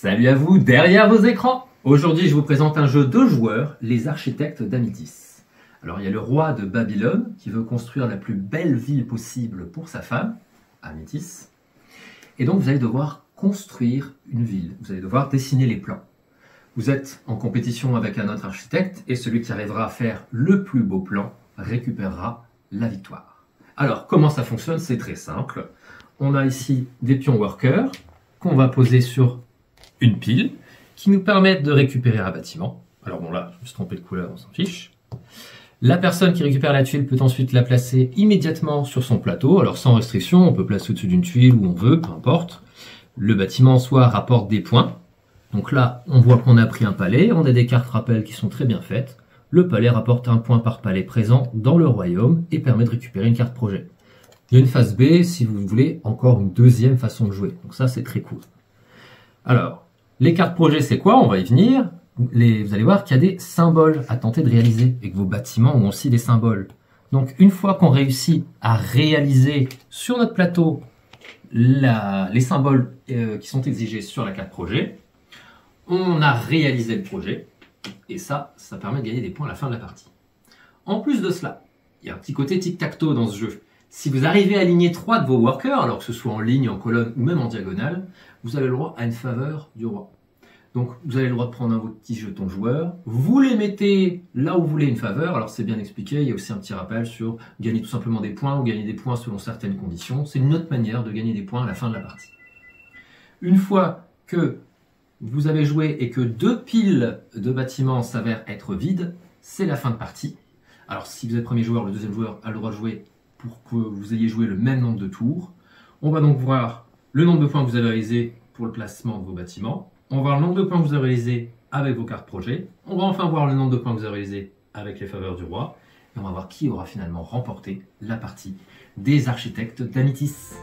Salut à vous derrière vos écrans. Aujourd'hui, je vous présente un jeu de joueurs, les architectes d'Amitis. Alors, il y a le roi de Babylone qui veut construire la plus belle ville possible pour sa femme, Amitis. Et donc, vous allez devoir construire une ville. Vous allez devoir dessiner les plans. Vous êtes en compétition avec un autre architecte et celui qui arrivera à faire le plus beau plan récupérera la victoire. Alors, comment ça fonctionne? C'est très simple. On a ici des pions workers qu'on va poser sur une pile qui nous permettent de récupérer un bâtiment. Alors bon là, je me suis trompé de couleur, on s'en fiche. La personne qui récupère la tuile peut ensuite la placer immédiatement sur son plateau. Alors sans restriction, on peut placer au-dessus d'une tuile où on veut, peu importe. Le bâtiment en soi rapporte des points. Donc là, on voit qu'on a pris un palais, on a des cartes rappel qui sont très bien faites. Le palais rapporte un point par palais présent dans le royaume et permet de récupérer une carte projet. Il y a une phase B, si vous voulez, encore une deuxième façon de jouer. Donc ça, c'est très cool. Alors, les cartes projet, c'est quoi? On va y venir. Vous allez voir qu'il y a des symboles à tenter de réaliser et que vos bâtiments ont aussi des symboles. Donc, une fois qu'on réussit à réaliser sur notre plateau les symboles qui sont exigés sur la carte projet, on a réalisé le projet et ça permet de gagner des points à la fin de la partie. En plus de cela, il y a un petit côté tic-tac-toe dans ce jeu. Si vous arrivez à aligner 3 de vos workers, alors que ce soit en ligne, en colonne ou même en diagonale, vous avez le droit à une faveur du roi. Donc vous avez le droit de prendre un de vos petits jetons joueurs, vous les mettez là où vous voulez une faveur, alors c'est bien expliqué, il y a aussi un petit rappel sur gagner tout simplement des points ou gagner des points selon certaines conditions. C'est une autre manière de gagner des points à la fin de la partie. Une fois que vous avez joué et que 2 piles de bâtiments s'avèrent être vides, c'est la fin de partie. Alors si vous êtes premier joueur, le deuxième joueur a le droit de jouer pour que vous ayez joué le même nombre de tours. On va donc voir le nombre de points que vous avez réalisé pour le placement de vos bâtiments. On va voir le nombre de points que vous avez réalisé avec vos cartes projet. On va enfin voir le nombre de points que vous avez réalisé avec les faveurs du roi. Et on va voir qui aura finalement remporté la partie des architectes d'Amitis.